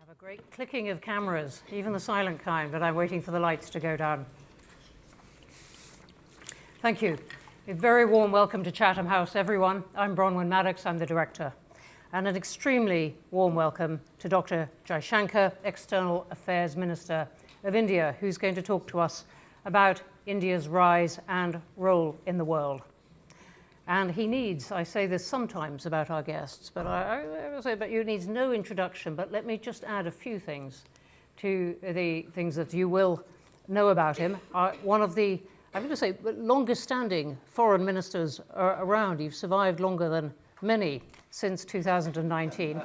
have a great clicking of cameras, even the silent kind, but I'm waiting for the lights to go down. Thank you. A very warm welcome to Chatham House, everyone. I'm Bronwyn Maddox, I'm the director. And an extremely warm welcome to Dr. Jaishankar, External Affairs Minister of India, who's going to talk to us about India's rise and role in the world. And he needs, I say this sometimes about our guests, but I will say about you, needs no introduction, but let me just add a few things to the things that you will know about him. One of the, I'm going to say, longest standing foreign ministers around. You've survived longer than many since 2019.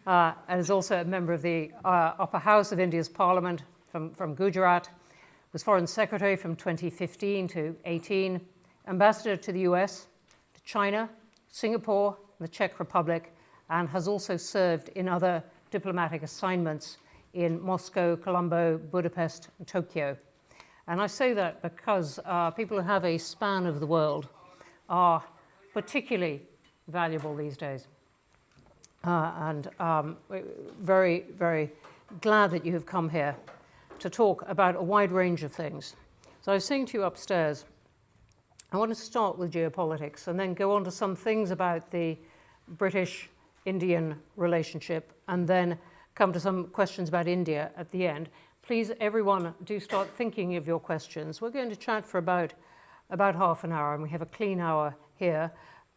And is also a member of the upper house of India's parliament from Gujarat. Was Foreign Secretary from 2015 to 18, Ambassador to the US, to China, Singapore, and the Czech Republic, and has also served in other diplomatic assignments in Moscow, Colombo, Budapest, and Tokyo. And I say that because people who have a span of the world are particularly valuable these days. And very, very glad that you have come here to talk about a wide range of things. So I was saying to you upstairs, I want to start with geopolitics and then go on to some things about the British-Indian relationship and then come to some questions about India at the end. Please, everyone, do start thinking of your questions. We're going to chat for about half an hour, and we have a clean hour here.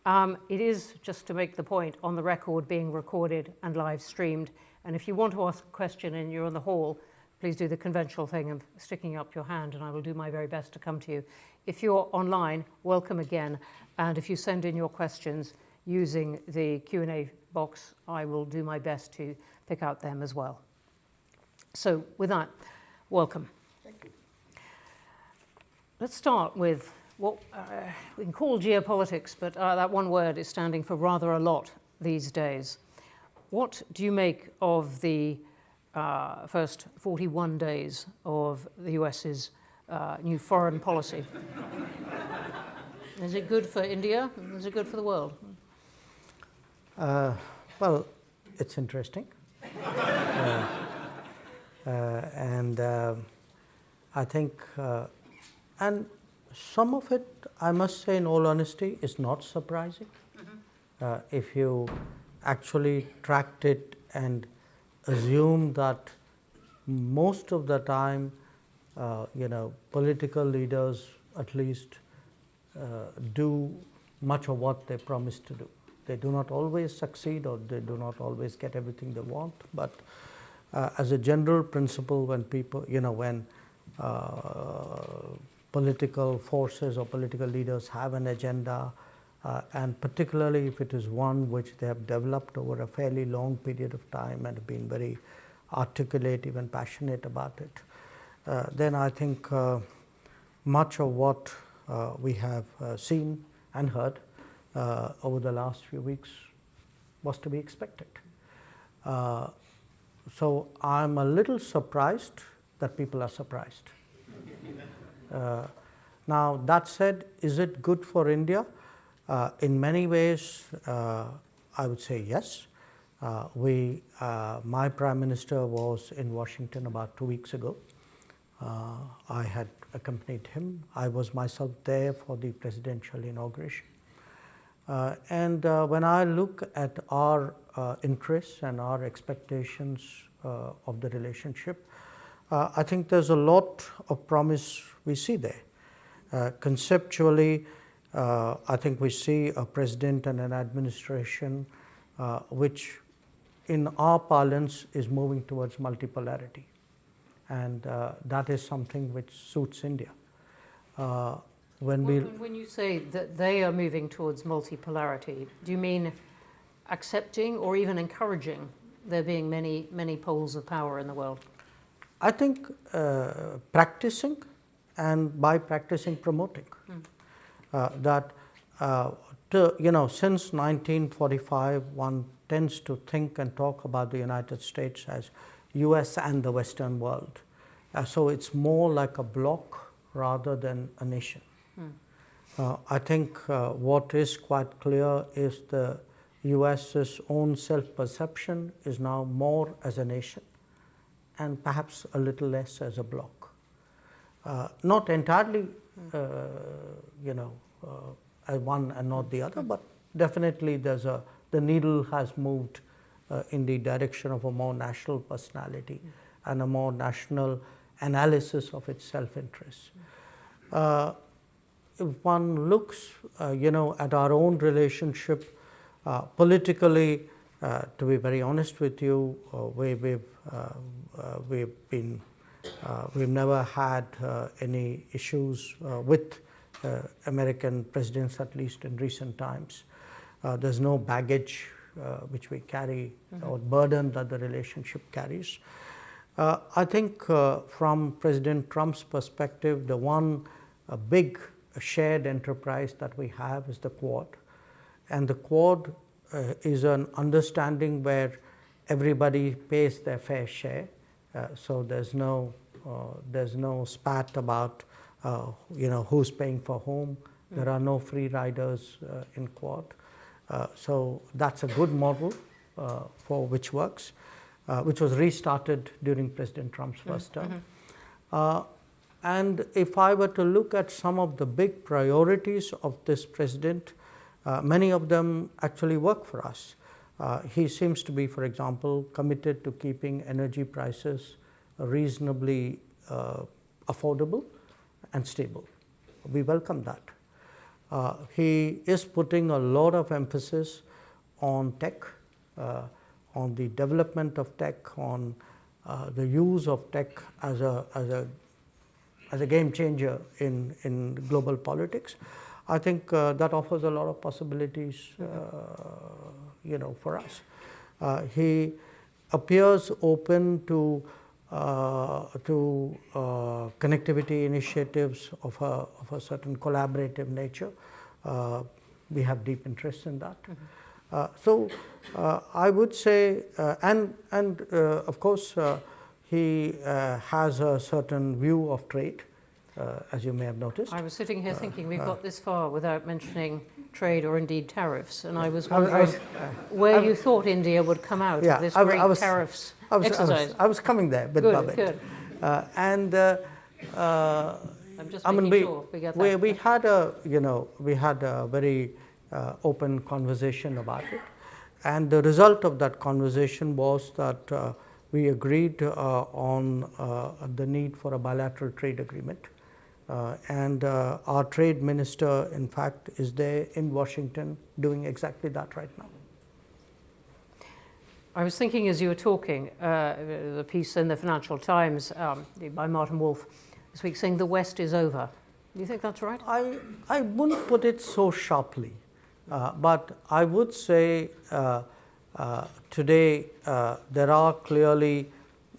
It is, just to make the point, on the record, being recorded and live streamed. And if you want to ask a question and you're in the hall, please do the conventional thing of sticking up your hand, and I will do my very best to come to you. If you're online, welcome again. And if you send in your questions using the Q&A box, I will do my best to pick out them as well. So with that, welcome. Thank you. Let's start with what we can call geopolitics, but that one word is standing for rather a lot these days. What do you make of the first 41 days of the US's new foreign policy? Is it good for India? Is it good for the world? Well, it's interesting. And I think, and some of it, I must say in all honesty, is not surprising. Mm-hmm. If you actually tracked it and assume that most of the time, political leaders at least do much of what they promise to do. They do not always succeed, or they do not always get everything they want. But as a general principle, when people, when political forces or political leaders have an agenda, and particularly if it is one which they have developed over a fairly long period of time and been very articulate, even passionate about it, then I think much of what we have seen and heard over the last few weeks was to be expected. So I'm a little surprised that people are surprised. Now, that said, is it good for India? In many ways, I would say yes. My Prime Minister was in Washington about 2 weeks ago. I had accompanied him. I was myself there for the presidential inauguration. And when I look at our interests and our expectations of the relationship, I think there's a lot of promise we see there. Conceptually, I think we see a president and an administration which, in our parlance, is moving towards multipolarity. And that is something which suits India. When you say that they are moving towards multipolarity, do you mean accepting or even encouraging there being many, many poles of power in the world? I think practicing, and by practicing, promoting. Since 1945, one tends to think and talk about the United States as US and the Western world. So it's more like a bloc rather than a nation. I think what is quite clear is the US's own self-perception is now more as a nation and perhaps a little less as a bloc. Not entirely, as one and not the other, but definitely the needle has moved in the direction of a more national personality and a more national analysis of its self-interest. If one looks, at our own relationship politically, to be very honest with you, we've never had any issues with American presidents, at least in recent times. There's no baggage which we carry or burden that the relationship carries. I think from President Trump's perspective, the one big shared enterprise that we have is the Quad. And the Quad is an understanding where everybody pays their fair share. So there's no spat about who's paying for whom. There are no free riders in Quad. So that's a good model for which works, which was restarted during President Trump's first term. And if I were to look at some of the big priorities of this president, many of them actually work for us. He seems to be, for example, committed to keeping energy prices reasonably affordable and stable. We welcome that. He is putting a lot of emphasis on tech, on the development of tech, on the use of tech as a game changer in global politics. I think that offers a lot of possibilities, for us. He appears open to connectivity initiatives of a certain collaborative nature. We have deep interest in that. So I would say, and of course, he has a certain view of trade, as you may have noticed. I was sitting here thinking we've got this far without mentioning trade or indeed tariffs, and I was wondering where you thought India would come out of this great tariffs exercise. I was coming there with Babette. Good. I'm just making sure we get that. We had a very open conversation about it, and the result of that conversation was that we agreed on the need for a bilateral trade agreement. And our trade minister, in fact, is there in Washington doing exactly that right now. I was thinking as you were talking, the piece in the Financial Times by Martin Wolf this week saying the West is over. Do you think that's right? I wouldn't put it so sharply, but I would say today there are clearly,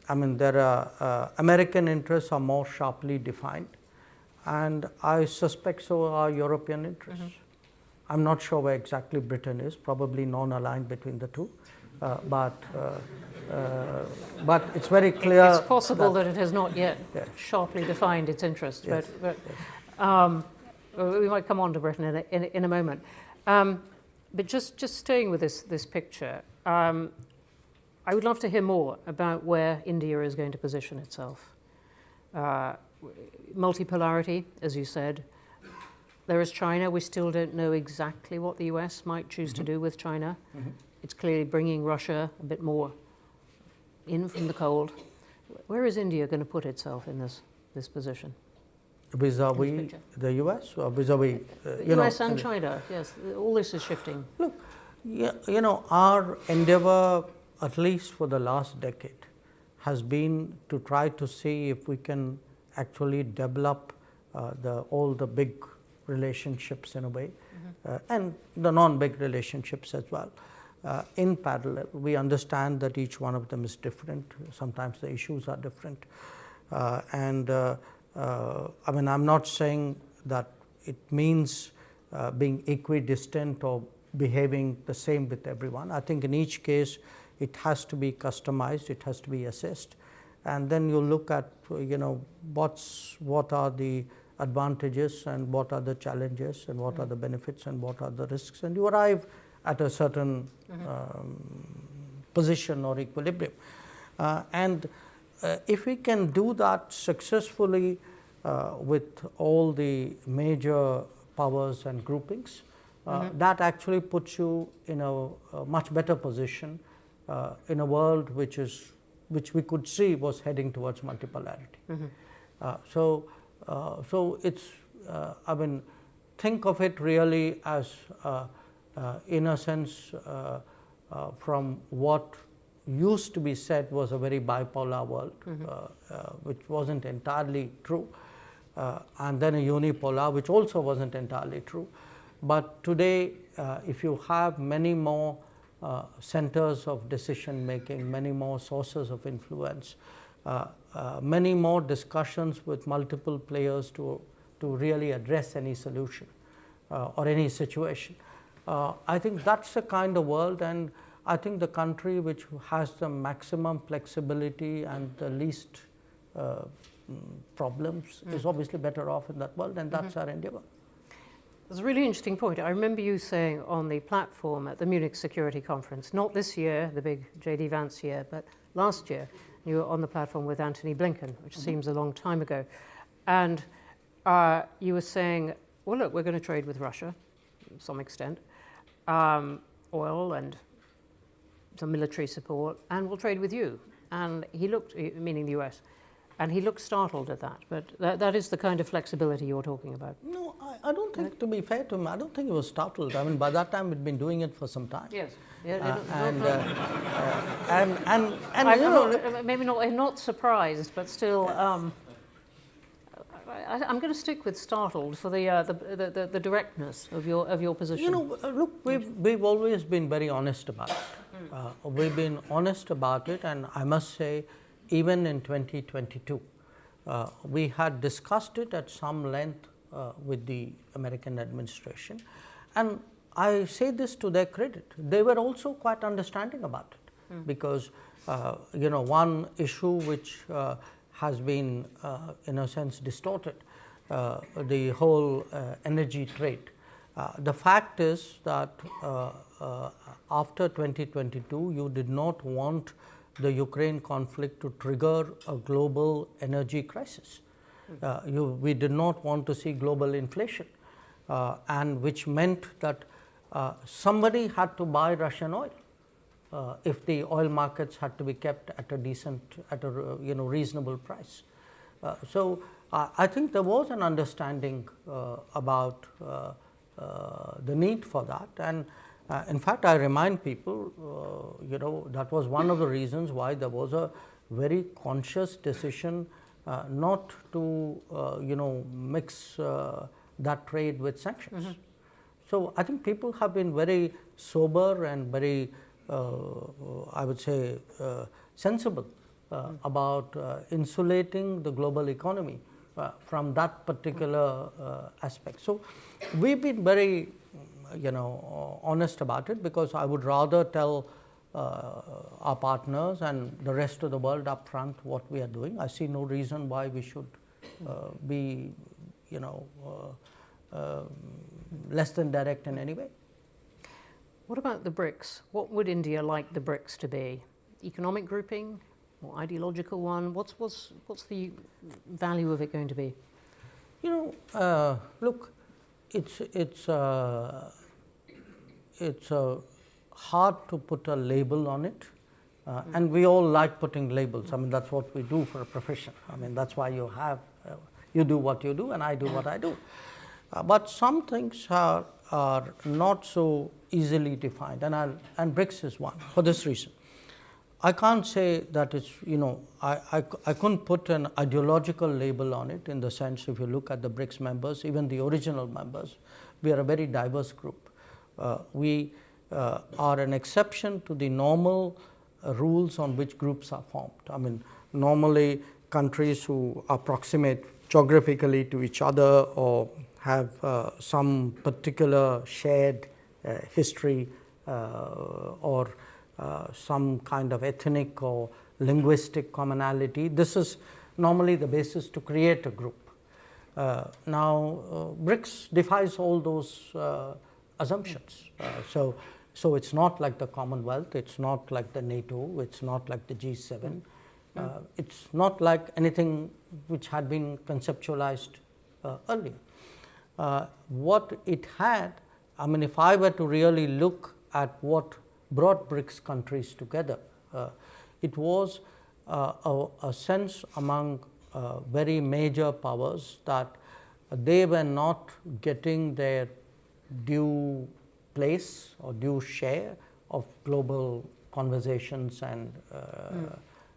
American interests are more sharply defined. And I suspect so are European interests. I'm not sure where exactly Britain is, probably non-aligned between the two. But it's very clear. It's possible that it has not yet sharply defined its interests, but we might come on to Britain in a moment. But just staying with this picture, I would love to hear more about where India is going to position itself. Multipolarity, as you said. There is China. We still don't know exactly what the US might choose to do with China. It's clearly bringing Russia a bit more in from the cold. Where is India going to put itself in this position? Vis-a-vis the US or vis-a-vis US and China, yes. All this is shifting. Look, our endeavor, at least for the last decade, has been to try to see if we can actually develop all the big relationships in a way, and the non-big relationships as well. In parallel, we understand that each one of them is different. Sometimes the issues are different. I'm not saying that it means being equidistant or behaving the same with everyone. I think in each case, it has to be customized, it has to be assessed. And then you look at, what are the advantages and what are the challenges and what are the benefits and what are the risks, and you arrive at a certain position or equilibrium. And if we can do that successfully with all the major powers and groupings, that actually puts you in a much better position in a world which we could see was heading towards multipolarity. So it's, I mean, think of it really as, in a sense, from what used to be said was a very bipolar world, which wasn't entirely true, and then a unipolar, which also wasn't entirely true. But today, if you have many more centers of decision making, many more sources of influence, many more discussions with multiple players to really address any solution or any situation, I think that's the kind of world, and I think the country which has the maximum flexibility and the least problems is obviously better off in that world, and that's our endeavor. That's a really interesting point. I remember you saying on the platform at the Munich Security Conference, not this year, the big J.D. Vance year, but last year, you were on the platform with Antony Blinken, which seems a long time ago. And you were saying, well, look, we're going to trade with Russia to some extent, oil and some military support, and we'll trade with you. And he looked, meaning the US, and he looked startled at that. But that is the kind of flexibility you're talking about. No, I don't think, to be fair to him, I don't think he was startled. I mean, by that time, we'd been doing it for some time. Yes. You know, maybe not surprised, but still, I'm going to stick with startled for the directness of your position. You know, look, we've always been very honest about it. We've been honest about it, and I must say, even in 2022, we had discussed it at some length with the American administration, and I say this to their credit. They were also quite understanding about it, because you know, one issue which has been in a sense distorted, the whole energy trade. The fact is that after 2022, you did not want the Ukraine conflict to trigger a global energy crisis. We did not want to see global inflation, and which meant that somebody had to buy Russian oil if the oil markets had to be kept at a decent, at a reasonable price. So I think there was an understanding about the need for that, and in fact, I remind people, that was one of the reasons why there was a very conscious decision not to, mix that trade with sanctions. So I think people have been very sober and very, I would say, sensible about insulating the global economy from that particular aspect. So we've been very, honest about it, because I would rather tell our partners and the rest of the world up front what we are doing. I see no reason why we should be, less than direct in any way. What about the BRICS? What would India like the BRICS to be? Economic grouping, or ideological one? What's the value of it going to be? Look, it's hard to put a label on it, and we all like putting labels. I mean, that's what we do for a profession. I mean, that's why you have, you do what you do and I do what I do. But some things are not so easily defined, and BRICS is one, for this reason. I can't say that it's, I couldn't put an ideological label on it, in the sense, if you look at the BRICS members, even the original members, we are a very diverse group. We are an exception to the normal rules on which groups are formed. I mean, normally countries who are proximate geographically to each other or have some particular shared history or some kind of ethnic or linguistic commonality. This is normally the basis to create a group. Now, BRICS defies all those assumptions. So So it's not like the Commonwealth, it's not like the NATO, it's not like the G7. It's not like anything which had been conceptualized earlier. What it had, I mean, if I were to really look at what brought BRICS countries together, it was a sense among very major powers that they were not getting their due place or due share of global conversations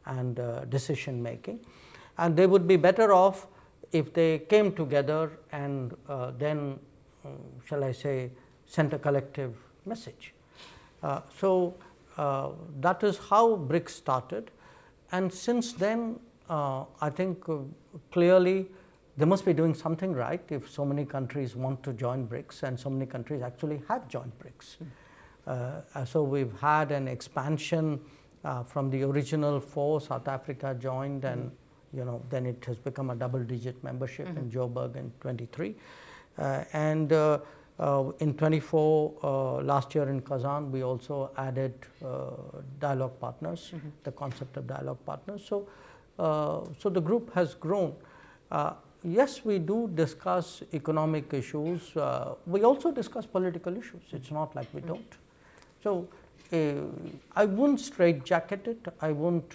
and decision making, and they would be better off if they came together and then, shall I say, sent a collective message. So that is how BRICS started, and since then I think clearly they must be doing something right if so many countries want to join BRICS, and so many countries actually have joined BRICS. So we've had an expansion from the original 4. South Africa joined, and then it has become a double-digit membership in Joburg in 23, and in 24 last year in Kazan we also added dialogue partners, the concept of dialogue partners. So so the group has grown. Yes, we do discuss economic issues. We also discuss political issues. It's not like we don't. So I wouldn't straitjacket it. I wouldn't.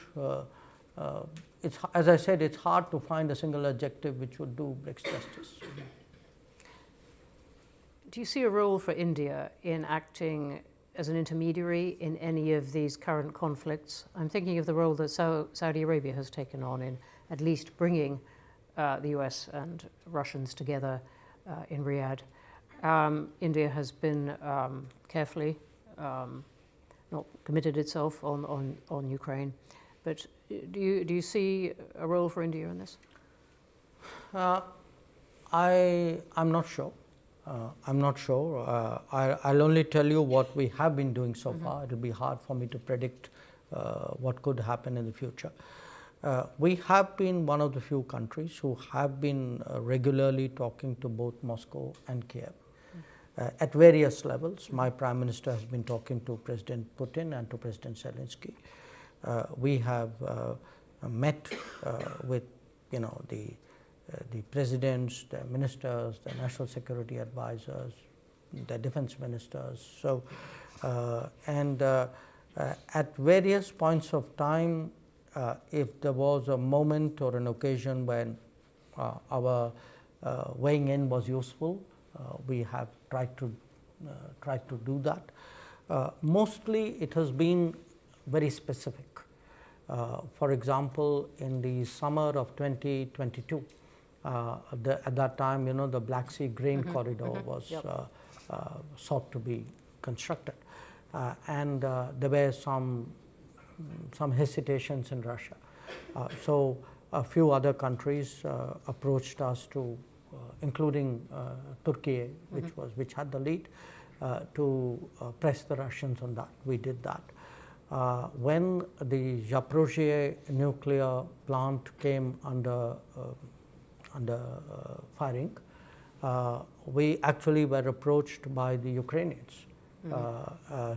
It's, as I said, it's hard to find a single adjective which would do BRICS justice. Do you see a role for India in acting as an intermediary in any of these current conflicts? I'm thinking of the role that Saudi Arabia has taken on in at least bringing the US and Russians together in Riyadh. India has been carefully not committed itself on Ukraine, but do you see a role for India in this? I'm not sure. I'm not sure. I'll only tell you what we have been doing so far. It will be hard for me to predict what could happen in the future. We have been one of the few countries who have been regularly talking to both Moscow and Kiev at various levels. My Prime Minister has been talking to President Putin and to President Zelensky. We have met with the presidents, the ministers, the national security advisors, the defense ministers. So, at various points of time, if there was a moment or an occasion when our weighing in was useful, we have tried to do that. Mostly, it has been very specific. For example, in the summer of 2022. At that time, the Black Sea grain corridor was sought to be constructed, and there were some hesitations in Russia. So a few other countries approached us to, including Turkey, which had the lead, to press the Russians on that. We did that. When the Zaporizhzhia nuclear plant came under firing, we actually were approached by the Ukrainians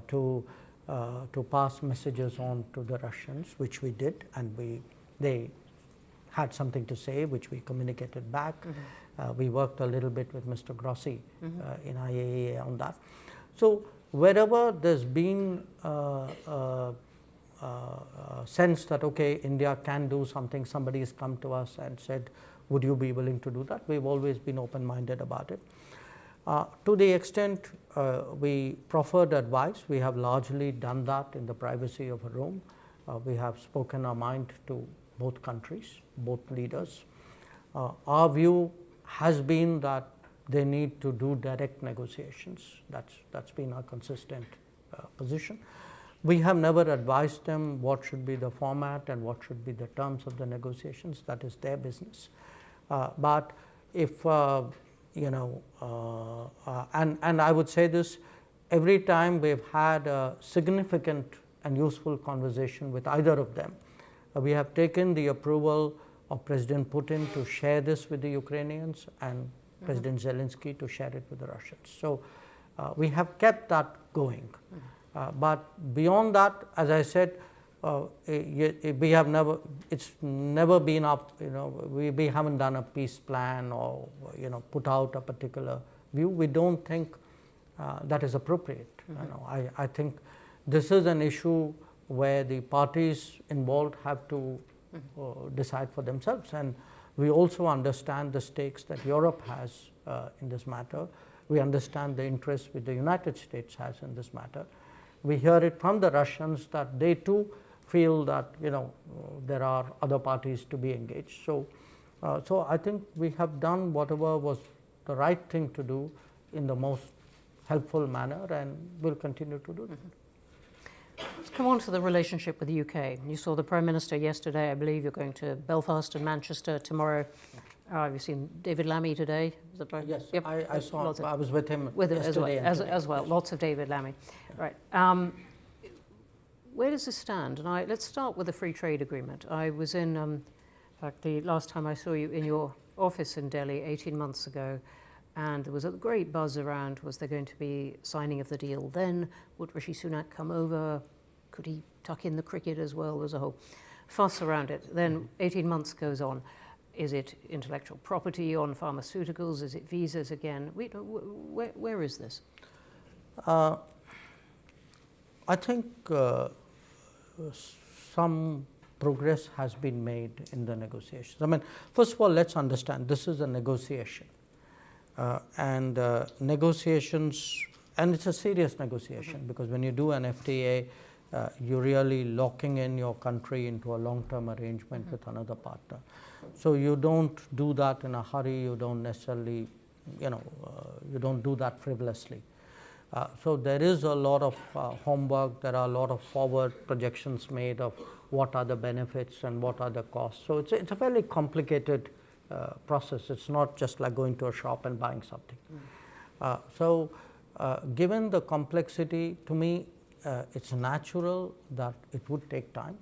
to pass messages on to the Russians, which we did, and they had something to say, which we communicated back. We worked a little bit with Mr. Grossi in IAEA on that. So wherever there's been a sense that, okay, India can do something, somebody has come to us and said, would you be willing to do that? We've always been open-minded about it. To the extent we proffered advice, we have largely done that in the privacy of a room. We have spoken our mind to both countries, both leaders. Our view has been that they need to do direct negotiations. That's been our consistent position. We have never advised them what should be the format and what should be the terms of the negotiations. That is their business. But if, and I would say this, every time we've had a significant and useful conversation with either of them, we have taken the approval of President Putin to share this with the Ukrainians and President Zelensky to share it with the Russians. So we have kept that going. But beyond that, as I said, we have never, it's never been up, we haven't done a peace plan or, put out a particular view. We don't think that is appropriate. I think this is an issue where the parties involved have to decide for themselves, and we also understand the stakes that Europe has in this matter. We understand the interests which the United States has in this matter. We hear it from the Russians that they too feel that there are other parties to be engaged. So I think we have done whatever was the right thing to do in the most helpful manner, and will continue to do that. Let's come on to the relationship with the UK. You saw the Prime Minister yesterday. I believe you're going to Belfast and Manchester tomorrow. You've seen David Lammy today. Is that right? Yes, yep. I saw. I was with him yesterday as well. Lots of David Lammy. Yeah. Right. Where does this stand? And let's start with the free trade agreement. I was in fact, the last time I saw you in your office in Delhi 18 months ago, and there was a great buzz around, was there going to be signing of the deal then? Would Rishi Sunak come over? Could he tuck in the cricket as well? There's a whole fuss around it. Then 18 months goes on. Is it intellectual property on pharmaceuticals? Is it visas again? Where is this? I think some progress has been made in the negotiations. I mean, first of all, let's understand this is a negotiation. Negotiations, and it's a serious negotiation, because when you do an FTA, you're really locking in your country into a long-term arrangement with another partner. So you don't do that in a hurry, you don't necessarily, you don't do that frivolously. So there is a lot of homework, there are a lot of forward projections made of what are the benefits and what are the costs. So it's a fairly complicated process. It's not just like going to a shop and buying something. Given the complexity, to me, it's natural that it would take time.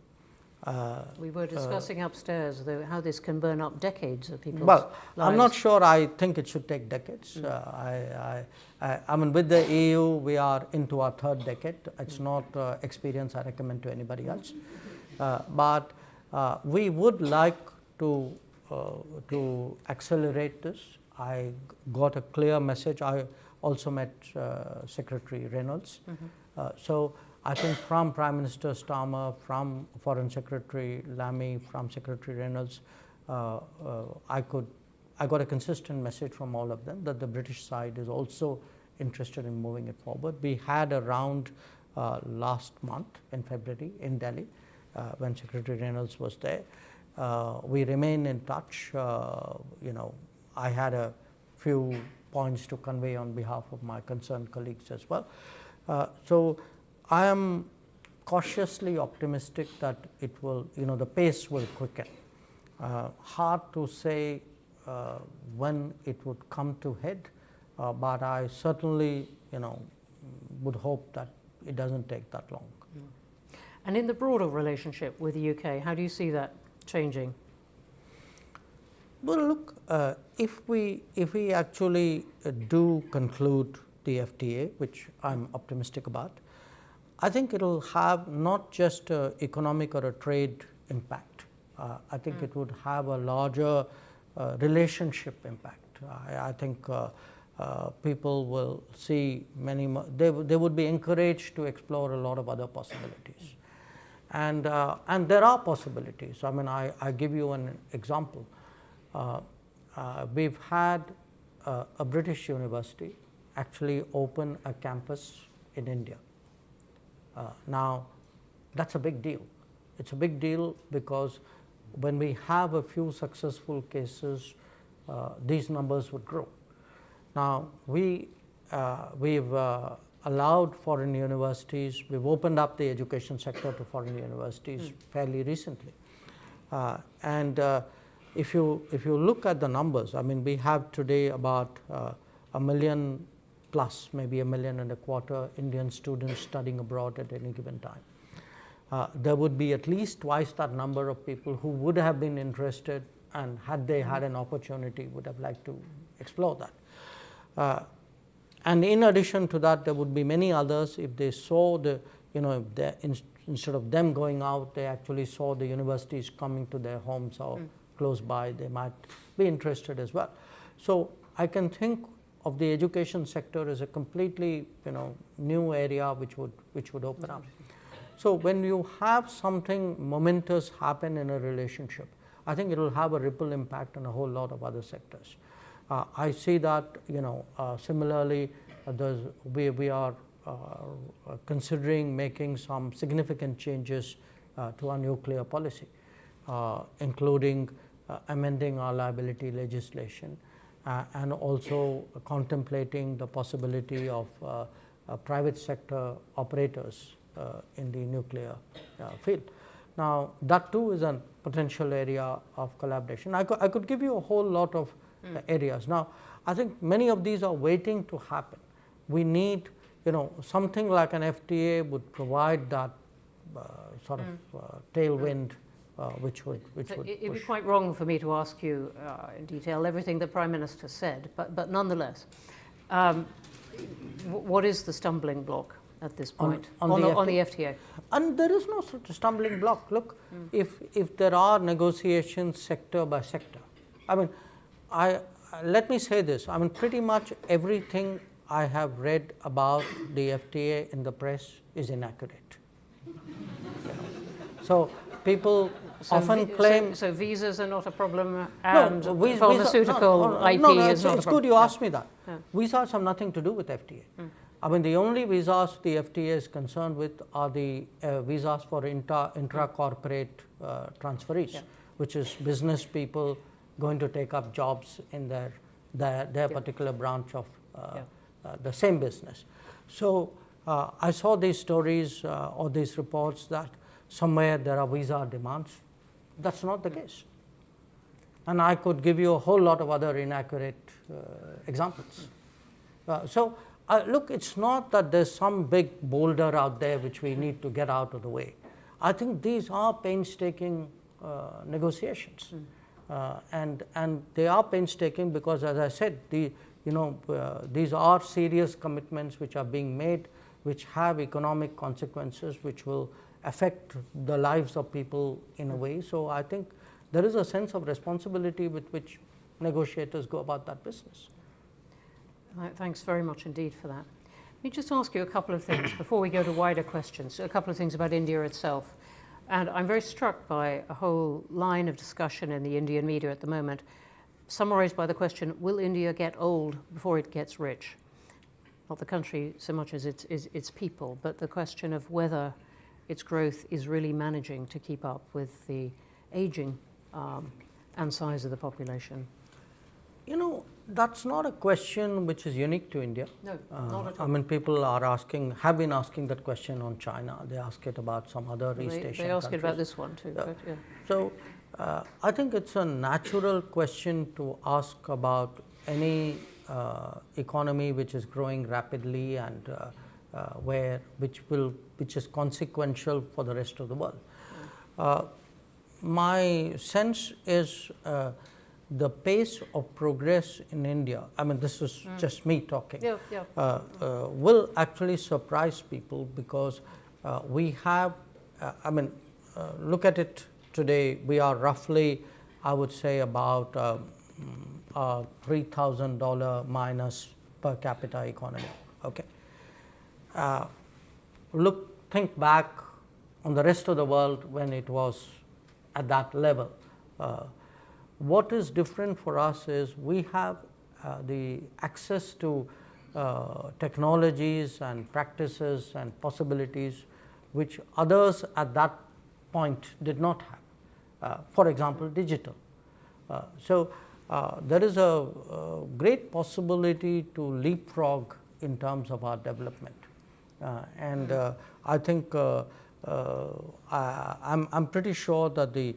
We were discussing upstairs how this can burn up decades of people's lives. I'm not sure I think it should take decades. I mean, with the EU, we are into our third decade. It's not experience I recommend to anybody else. But we would like to accelerate this. I got a clear message. I also met Secretary Reynolds. So I think from Prime Minister Starmer, from Foreign Secretary Lammy, from Secretary Reynolds, I got a consistent message from all of them that the British side is also interested in moving it forward. We had a round last month in February in Delhi when Secretary Reynolds was there. We remain in touch. I had a few points to convey on behalf of my concerned colleagues as well. So I am cautiously optimistic that it will, the pace will quicken. Hard to say when it would come to head, but I certainly, would hope that it doesn't take that long. And in the broader relationship with the UK, how do you see that changing? Well, look, if we actually do conclude the FTA, which I'm optimistic about, I think it will have not just an economic or a trade impact. I think it would have a larger relationship impact. I think people will see many more, they would be encouraged to explore a lot of other possibilities. And there are possibilities. I mean, I give you an example. We've had a British university actually open a campus in India. Now, that's a big deal. It's a big deal because when we have a few successful cases, these numbers would grow. Now, we've allowed foreign universities, we've opened up the education sector to foreign universities fairly recently. If you look at the numbers, I mean, we have today about 1 million plus, maybe 1.25 million Indian students studying abroad at any given time. There would be at least twice that number of people who would have been interested, and had they had an opportunity would have liked to explore that. And in addition to that, there would be many others. If they saw the, if they, instead of them going out, they actually saw the universities coming to their homes or close by, they might be interested as well. So I can think of the education sector as a completely, new area which would open up. So when you have something momentous happen in a relationship, I think it will have a ripple impact on a whole lot of other sectors. I see that, similarly, we are considering making some significant changes to our nuclear policy, including amending our liability legislation and also contemplating the possibility of private sector operators in the nuclear field. Now, that too is a potential area of collaboration. I could give you a whole lot of areas. Now, I think many of these are waiting to happen. We need, something like an FTA would provide that sort of tailwind, which would It'd be quite wrong for me to ask you in detail everything the Prime Minister said, but nonetheless, what is the stumbling block at this point on the FTA? And there is no such stumbling block. Look, if there are negotiations sector by sector, I mean, let me say this. I mean, pretty much everything I have read about the FTA in the press is inaccurate. So people often claim. So visas are not a problem, and pharmaceutical IP is not a problem. It's good you asked me that. Yeah. Visas have nothing to do with FTA. I mean, the only visas the FTA is concerned with are the visas for intra-corporate transferees, which is business people going to take up jobs in their particular branch of the same business. So I saw these stories or these reports that somewhere there are visa demands. That's not the case. And I could give you a whole lot of other inaccurate examples. Look, it's not that there's some big boulder out there which we need to get out of the way. I think these are painstaking negotiations. And they are painstaking because, as I said, these are serious commitments which are being made, which have economic consequences, which will affect the lives of people in a way. So I think there is a sense of responsibility with which negotiators go about that business. Thanks very much indeed for that. Let me just ask you a couple of things before we go to wider questions, a couple of things about India itself. And I'm very struck by a whole line of discussion in the Indian media at the moment, summarized by the question, will India get old before it gets rich? Not the country so much as its people, but the question of whether its growth is really managing to keep up with the aging and size of the population. That's not a question which is unique to India. No, not at all. I mean, people have been asking that question on China. They ask it about some other East Asian countries. They ask it about this one too. Yeah. But, yeah. So I think it's a natural question to ask about any economy which is growing rapidly and which is consequential for the rest of the world. My sense is the pace of progress in India, I mean, this is just me talking, will actually surprise people because we have, look at it today, we are roughly, I would say, about $3,000 minus per capita economy. Okay. Think back on the rest of the world when it was at that level. What is different for us is we have the access to technologies and practices and possibilities which others at that point did not have. For example, digital. So there is a great possibility to leapfrog in terms of our development. I think I'm pretty sure that the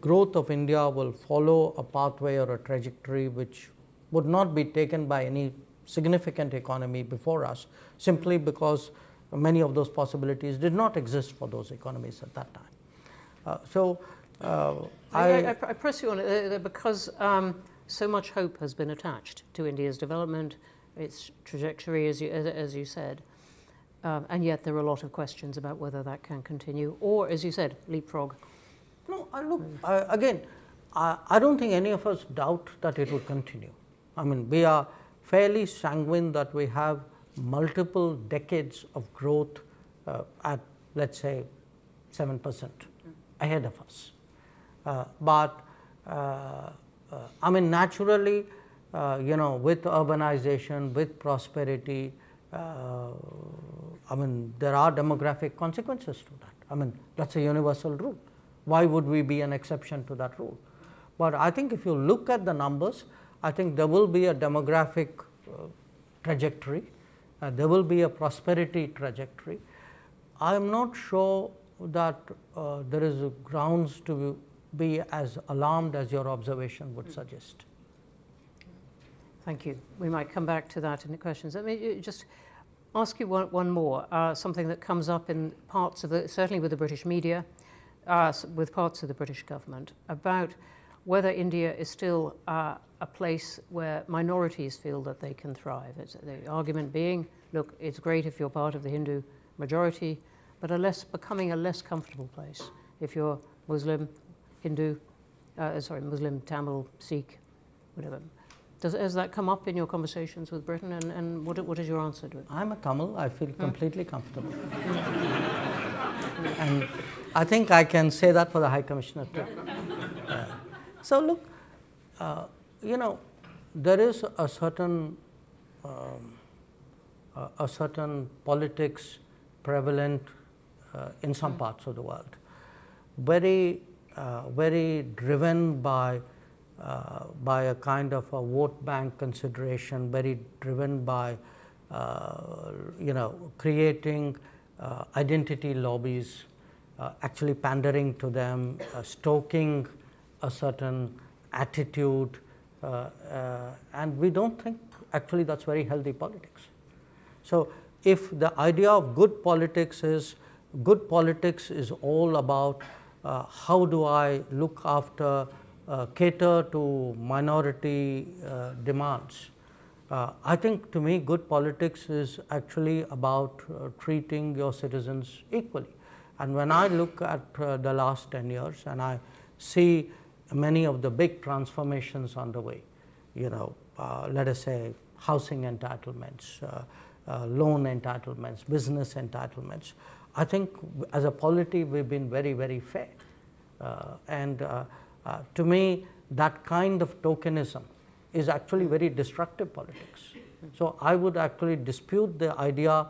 growth of India will follow a pathway or a trajectory which would not be taken by any significant economy before us, simply because many of those possibilities did not exist for those economies at that time. I press you on it because so much hope has been attached to India's development its trajectory, as you said. And yet there are a lot of questions about whether that can continue, or, as you said, leapfrog. No, look, again, I don't think any of us doubt that it will continue. I mean, we are fairly sanguine that we have multiple decades of growth at, let's say, 7% ahead of us. But I mean, naturally, with urbanization, with prosperity, I mean, there are demographic consequences to that. I mean, that's a universal rule. Why would we be an exception to that rule? But I think if you look at the numbers, I think there will be a demographic trajectory, there will be a prosperity trajectory. I am not sure that there is grounds to be as alarmed as your observation would suggest. Thank you. We might come back to that in the questions. Let me just ask you one more, something that comes up in parts of certainly with the British media, with parts of the British government, about whether India is still a place where minorities feel that they can thrive. The argument being, look, it's great if you're part of the Hindu majority, but becoming a less comfortable place if you're Muslim, Hindu, Muslim, Tamil, Sikh, whatever. Has that come up in your conversations with Britain, and what is your answer to it? I'm a Tamil, I feel completely comfortable. And I think I can say that for the High Commissioner too. So look, there is a certain politics prevalent in some parts of the world, very driven by a kind of a vote bank consideration, very driven by creating identity lobbies, actually pandering to them, stoking a certain attitude, and we don't think actually that's very healthy politics. So if the idea of good politics is all about how do I look after, cater to minority demands, I think to me good politics is actually about treating your citizens equally. And when I look at the last 10 years and I see many of the big transformations on the way, let us say housing entitlements, loan entitlements, business entitlements, I think as a polity we've been very, very fair. To me, that kind of tokenism is actually very destructive politics. So I would actually dispute the idea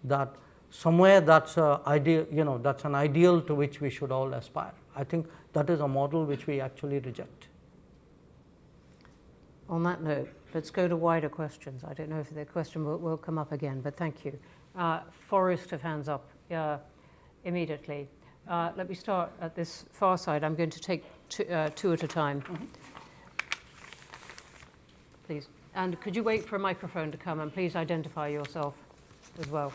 that somewhere that's an ideal to which we should all aspire. I think that is a model which we actually reject. On that note, let's go to wider questions. I don't know if the question will come up again, but thank you. Forest of hands up immediately. Let me start at this far side. I'm going to take two at a time. Please. And could you wait for a microphone to come, and please identify yourself as well.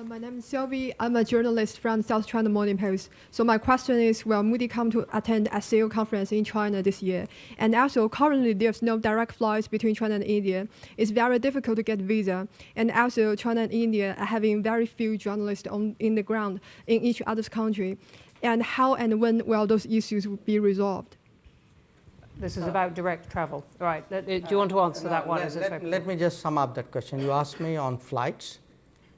My name is Sylvie. I'm a journalist from South China Morning Post. So my question is, will Modi come to attend SCO conference in China this year? And also, currently there's no direct flights between China and India. It's very difficult to get visa. And also, China and India are having very few journalists in the ground in each other's country. And how and when will those issues be resolved? This is about direct travel. All right. Do you want to answer that one? Let me just sum up that question. You asked me on flights,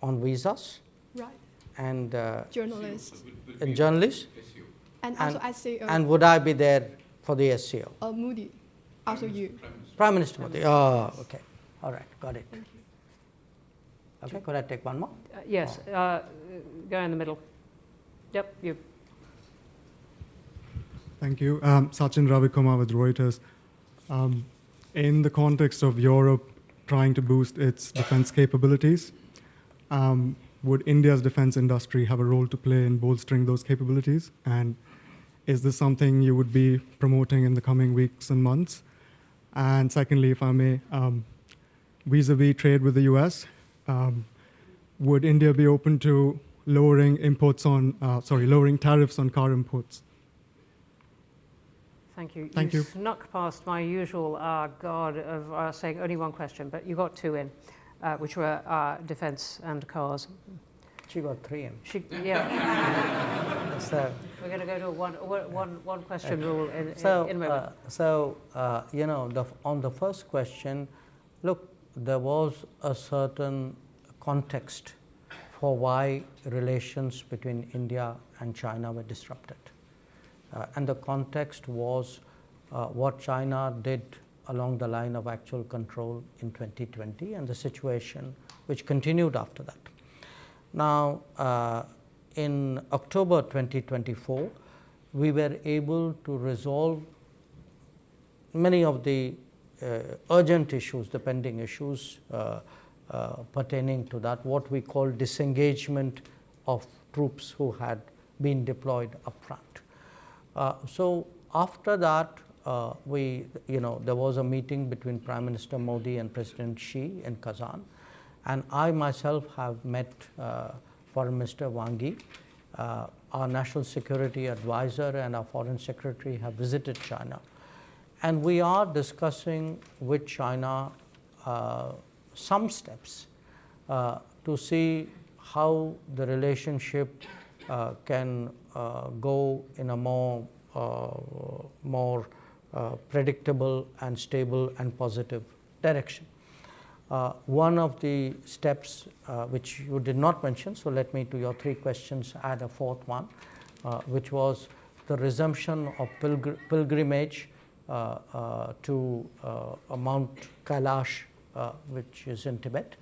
on visas, right, and journalists, and journalists, and also SCO. And would I be there for the SCO? Modi, also you. Prime Minister Modi. Oh, okay. All right, got it. Thank you. Okay, could I take one more? Yes, go in the middle. Yep, you. Thank you. Sachin Ravikumar with Reuters. In the context of Europe trying to boost its defense capabilities, would India's defense industry have a role to play in bolstering those capabilities? And is this something you would be promoting in the coming weeks and months? And secondly, if I may, vis-a-vis trade with the US, would India be open to lowering tariffs on car imports? Thank you. Thank you. Snuck past my usual guard of saying only one question, but you got two in, which were defence and cars. She got 3 in. Yeah. So, We're going to go to a one question rule in a moment. You know, on the first question, look, there was a certain context for why relations between India and China were disrupted. And the context was what China did along the line of actual control in 2020 and the situation which continued after that. Now, in October 2024, we were able to resolve many of the urgent issues, the pending issues pertaining to that, what we call disengagement of troops who had been deployed upfront. So after that, there was a meeting between Prime Minister Modi and President Xi in Kazan, and I myself have met Foreign Minister Wang Yi. Our National Security Advisor and our Foreign Secretary have visited China, and we are discussing with China some steps to see how the relationship can go in a more predictable and stable and positive direction. One of the steps which you did not mention, so let me to your 3 questions add a 4th one, which was the resumption of pilgrimage to Mount Kailash, which is in Tibet,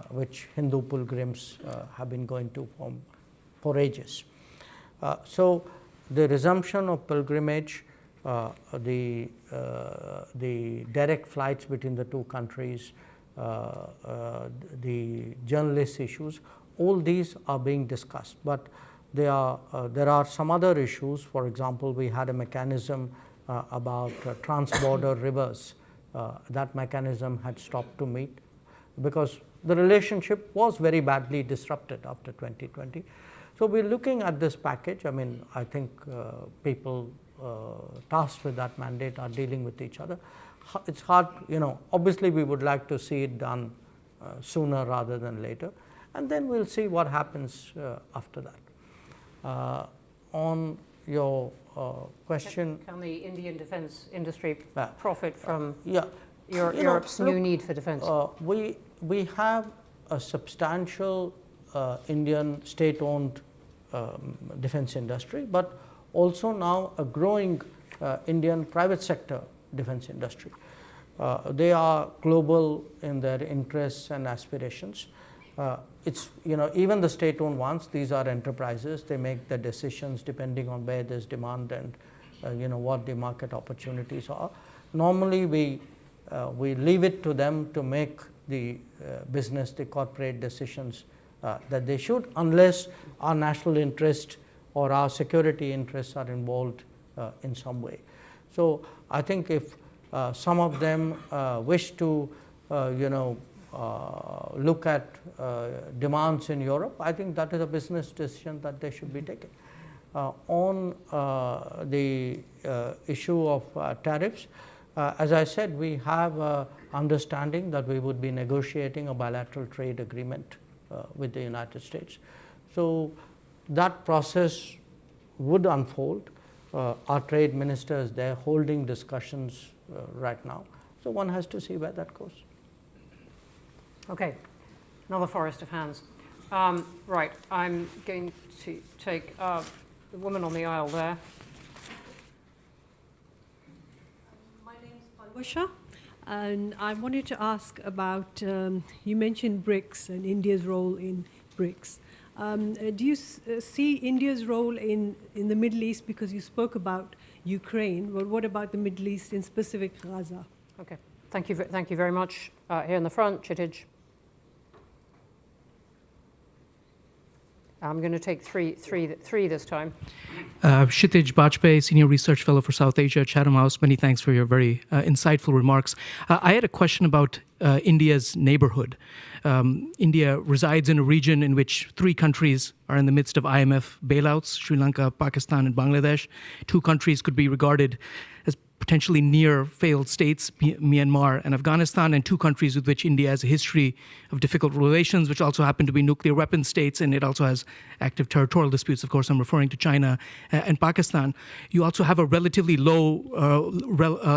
which Hindu pilgrims have been going to for ages. So the resumption of pilgrimage, the direct flights between the 2 countries, the journalist issues, all these are being discussed. But there are some other issues. For example, we had a mechanism about trans-border rivers. That mechanism had stopped to meet because the relationship was very badly disrupted after 2020. So we're looking at this package. I mean, I think people tasked with that mandate are dealing with each other. It's hard, you know, obviously we would like to see it done sooner rather than later, and then we'll see what happens after that. On your question, Can the Indian defence industry profit from Europe's Europe's new need for defence? We have a substantial Indian state-owned defence industry, but also now a growing Indian private sector defence industry. They are global in their interests and aspirations. It's, you know, even the state-owned ones, these are enterprises. They make the decisions depending on where there's demand and you know, what the market opportunities are. Normally we leave it to them to make the business, the corporate decisions that they should, unless our national interest or our security interests are involved in some way. So I think if some of them wish to look at demands in Europe, I think that is a business decision that they should be taking. On the issue of tariffs, as I said, we have understanding that we would be negotiating a bilateral trade agreement with the United States. So that process would unfold. Our trade minister is there holding discussions right now. So one has to see where that goes. Okay, another forest of hands. Right, I'm going to take the woman on the aisle there. My name is Palwasha, and I wanted to ask about, you mentioned BRICS and India's role in BRICS. Do you see India's role in the Middle East, because you spoke about Ukraine, but what about the Middle East, in specific Gaza? Okay, thank you very much. Here in the front, Chitij. I'm going to take three this time. Kshitij Bajpayee, Senior Research Fellow for South Asia, Chatham House. Many thanks for your very insightful remarks. I had a question about India's neighborhood. India resides in a region in which 3 countries are in the midst of IMF bailouts, Sri Lanka, Pakistan, and Bangladesh. 2 countries could be regarded as potentially near failed states, Myanmar and Afghanistan, and two countries with which India has a history of difficult relations, which also happen to be nuclear weapon states, and it also has active territorial disputes. Of course, I'm referring to China and Pakistan. You also have a relatively low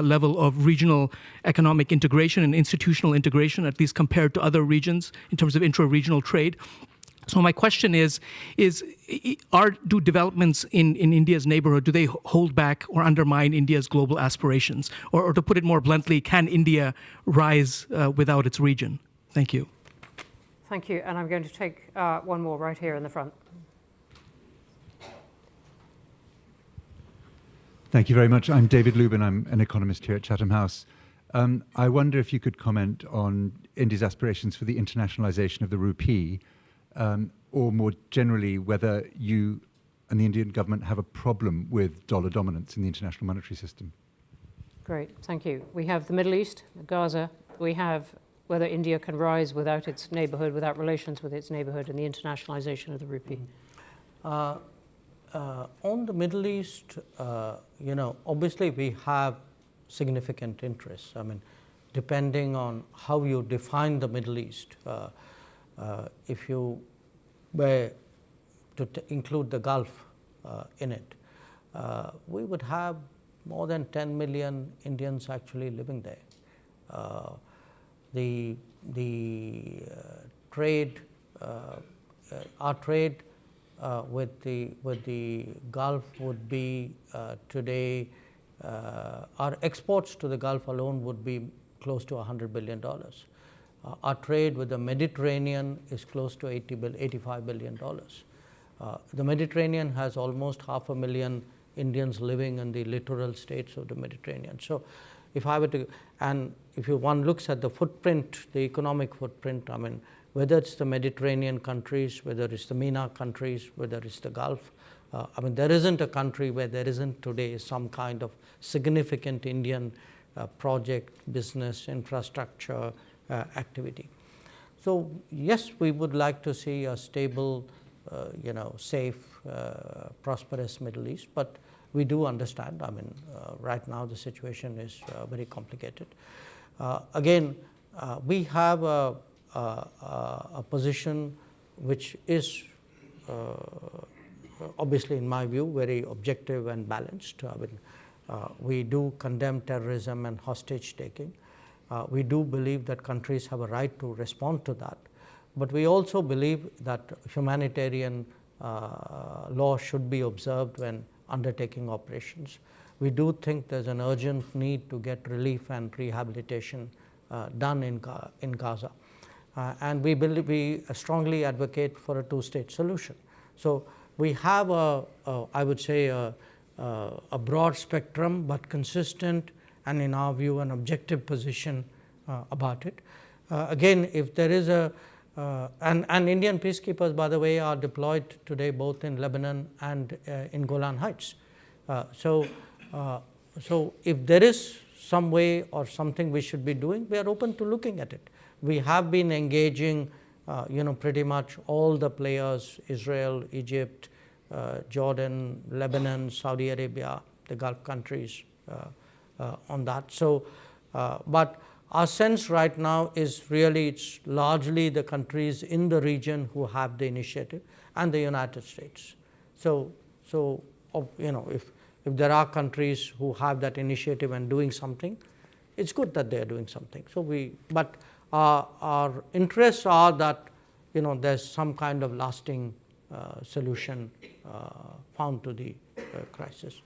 level of regional economic integration and institutional integration, at least compared to other regions in terms of intra-regional trade. So my question is do developments in India's neighborhood, do they hold back or undermine India's global aspirations? Or to put it more bluntly, can India rise without its region? Thank you. Thank you. And I'm going to take one more right here in the front. Thank you very much. I'm David Lubin. I'm an economist here at Chatham House. I wonder if you could comment on India's aspirations for the internationalization of the rupee, or more generally, whether you and the Indian government have a problem with dollar dominance in the international monetary system. Great, thank you. We have the Middle East, Gaza. We have whether India can rise without its neighborhood, without relations with its neighborhood, and the internationalization of the rupee. On the Middle East, obviously we have significant interests. I mean, depending on how you define the Middle East, if you were to include the Gulf in it, we would have more than 10 million Indians actually living there. The trade, our trade with the Gulf would be today, our exports to the Gulf alone would be close to $100 billion. Our trade with the Mediterranean is close to $85 billion. The Mediterranean has almost 500,000 Indians living in the littoral states of the Mediterranean. So if I were to, and if one looks at the footprint, the economic footprint, I mean, whether it's the Mediterranean countries, whether it's the MENA countries, whether it's the Gulf, I mean, there isn't a country where there isn't today some kind of significant Indian project, business, infrastructure, activity. So yes, we would like to see a stable, safe, prosperous Middle East, but we do understand, I mean, right now the situation is very complicated. Again, we have a position which is obviously, in my view, very objective and balanced. I mean, we do condemn terrorism and hostage taking. We do believe that countries have a right to respond to that. But we also believe that humanitarian law should be observed when undertaking operations. We do think there's an urgent need to get relief and rehabilitation done in Gaza. And we strongly advocate for a two-state solution. So we have I would say, a broad spectrum, but consistent, and in our view, an objective position about it. Again, if there is and Indian peacekeepers, by the way, are deployed today both in Lebanon and in Golan Heights. So if there is some way or something we should be doing, we are open to looking at it. We have been engaging, pretty much all the players: Israel, Egypt, Jordan, Lebanon, Saudi Arabia, the Gulf countries, on that. So, but our sense right now is really it's largely the countries in the region who have the initiative, and the United States. So if there are countries who have that initiative and doing something, it's good that they are doing something. So but our interests are that there's some kind of lasting solution found to the crisis.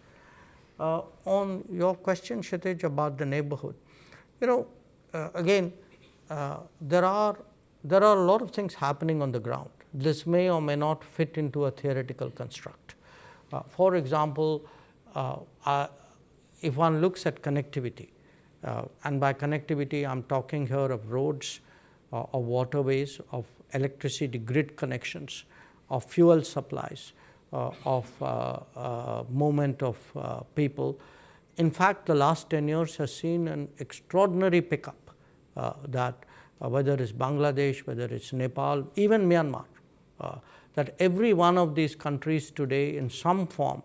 On your question, Kshitij, about the neighborhood, again, there are a lot of things happening on the ground. This may or may not fit into a theoretical construct. For example, if one looks at connectivity, and by connectivity I'm talking here of roads, of waterways, of electricity grid connections, of fuel supplies, of movement of people. In fact, the last 10 years has seen an extraordinary pickup that whether it's Bangladesh, whether it's Nepal, even Myanmar, that every one of these countries today in some form,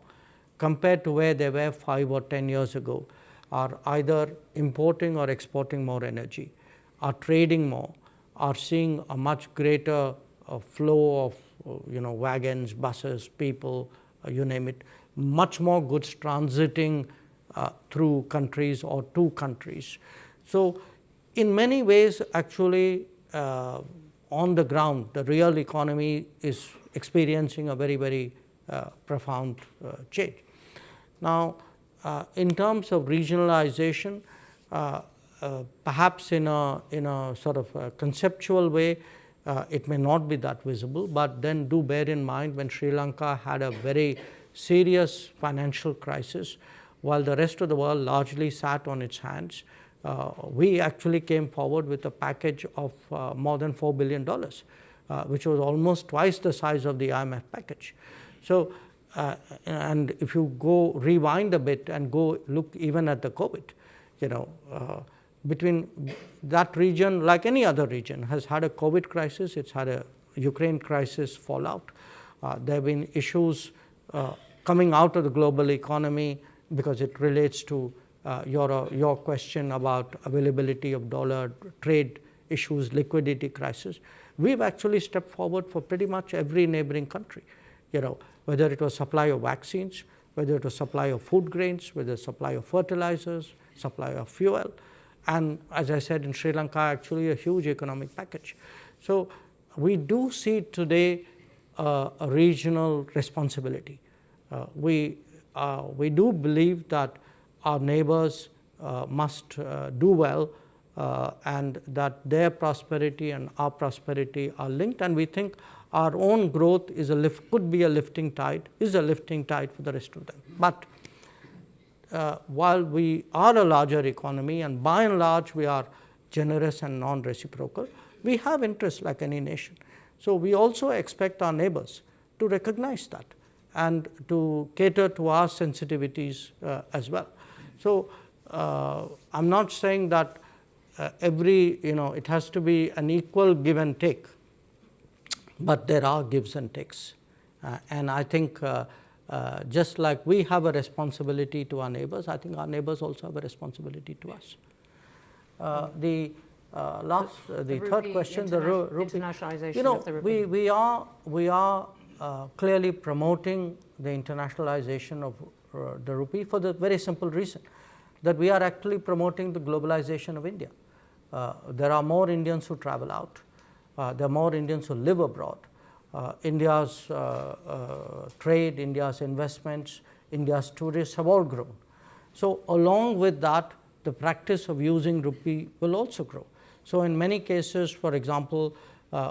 compared to where they were 5 or 10 years ago, are either importing or exporting more energy, are trading more, are seeing a much greater flow of wagons, buses, people, you name it, much more goods transiting through countries or to countries. So in many ways, actually, on the ground, the real economy is experiencing a very, very profound change. Now, in terms of regionalization, perhaps in a sort of a conceptual way, it may not be that visible, but then do bear in mind when Sri Lanka had a very serious financial crisis, while the rest of the world largely sat on its hands, we actually came forward with a package of more than $4 billion, which was almost twice the size of the IMF package. So, and if you go rewind a bit and go look even at the COVID, between that region, like any other region, has had a COVID crisis, it's had a Ukraine crisis fallout. There have been issues coming out of the global economy because it relates to your question about availability of dollar, trade issues, liquidity crisis. We've actually stepped forward for pretty much every neighboring country, whether it was supply of vaccines, whether it was supply of food grains, whether supply of fertilizers, supply of fuel, and as I said, in Sri Lanka, actually a huge economic package. So we do see today a regional responsibility. We do believe that our neighbors must do well, and that their prosperity and our prosperity are linked, and we think our own growth is could be a lifting tide, is a lifting tide for the rest of them. But while we are a larger economy and by and large we are generous and non-reciprocal, we have interests like any nation. So we also expect our neighbors to recognize that and to cater to our sensitivities as well. So I'm not saying that it has to be an equal give and take, but there are gives and takes. And I think just like we have a responsibility to our neighbors, I think our neighbors also have a responsibility to us. The third question, the rupee. Internationalization of the rupee. We are clearly promoting the internationalization of the rupee for the very simple reason that we are actually promoting the globalization of India. There are more Indians who travel out. There are more Indians who live abroad. India's trade, India's investments, India's tourists have all grown. So along with that, the practice of using rupee will also grow. So in many cases, for example,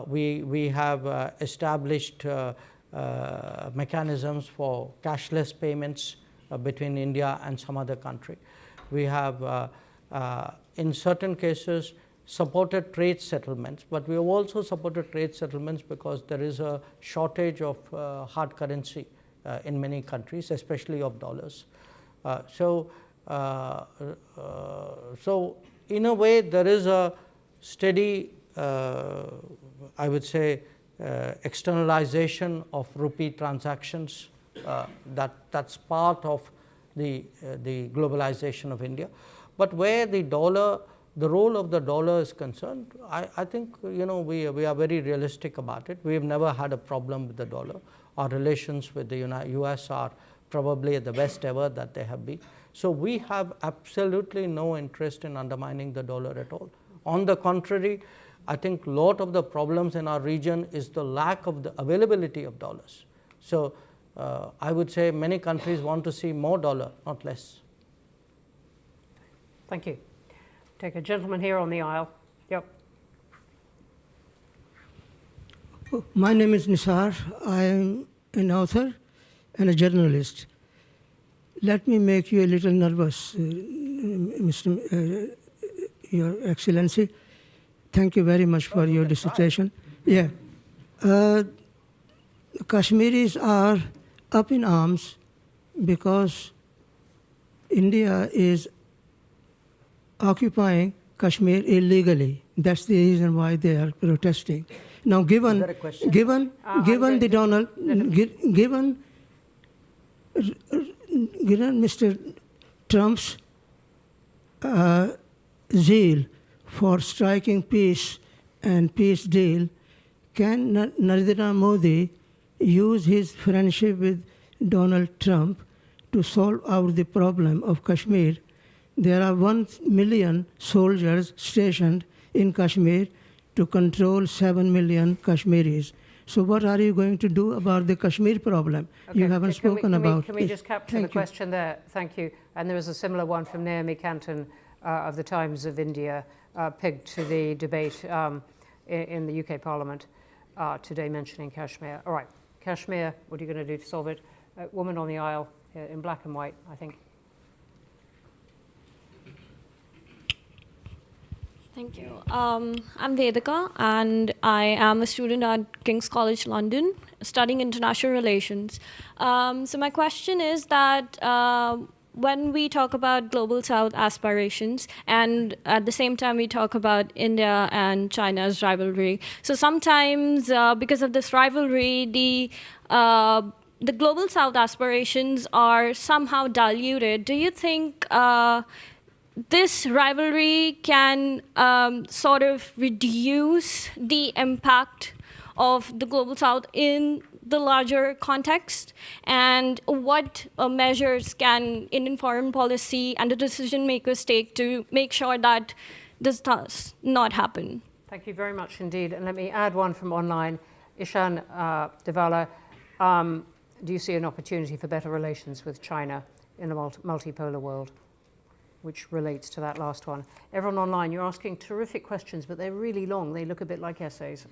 we have established mechanisms for cashless payments between India and some other country. We have, in certain cases, supported trade settlements, but we have also supported trade settlements because there is a shortage of hard currency in many countries, especially of dollars. So in a way, there is a steady, I would say, externalization of rupee transactions. That's part of the globalization of India. But where the role of the dollar is concerned, I think we are very realistic about it. We have never had a problem with the dollar. Our relations with the US are probably the best ever that they have been. So we have absolutely no interest in undermining the dollar at all. On the contrary, I think a lot of the problems in our region is the lack of the availability of dollars. So I would say many countries want to see more dollar, not less. Thank you. Take a gentleman here on the aisle. Yep. My name is Nisar. I am an author and a journalist. Let me make you a little nervous, Your Excellency. Thank you very much for your dissertation. Yeah. Kashmiris are up in arms because India is occupying Kashmir illegally. That's the reason why they are protesting. Now, given Mr. Trump's zeal for striking peace and peace deal, can Narendra Modi use his friendship with Donald Trump to solve out the problem of Kashmir? There are 1 million soldiers stationed in Kashmir to control 7 million Kashmiris. So what are you going to do about the Kashmir problem? Okay, You haven't spoken about Can we it. just capture Thank the question there? Thank you. And there was a similar one from Naomi Canton of the Times of India, pegged to the debate in the UK Parliament today mentioning Kashmir. All right, Kashmir, what are you going to do to solve it? Woman on the aisle in black and white, I think. Thank you. I'm Vedika, and I am a student at King's College London, studying international relations. So my question is that when we talk about Global South aspirations, and at the same time we talk about India and China's rivalry, so sometimes because of this rivalry, the Global South aspirations are somehow diluted. Do you think this rivalry can sort of reduce the impact of the Global South in the larger context? And what measures can Indian foreign policy and the decision makers take to make sure that this does not happen? Thank you very much indeed. And let me add one from online. Ishan Devala, do you see an opportunity for better relations with China in a multipolar world? Which relates to that last one. Everyone online, you're asking terrific questions, but they're really long. They look a bit like essays.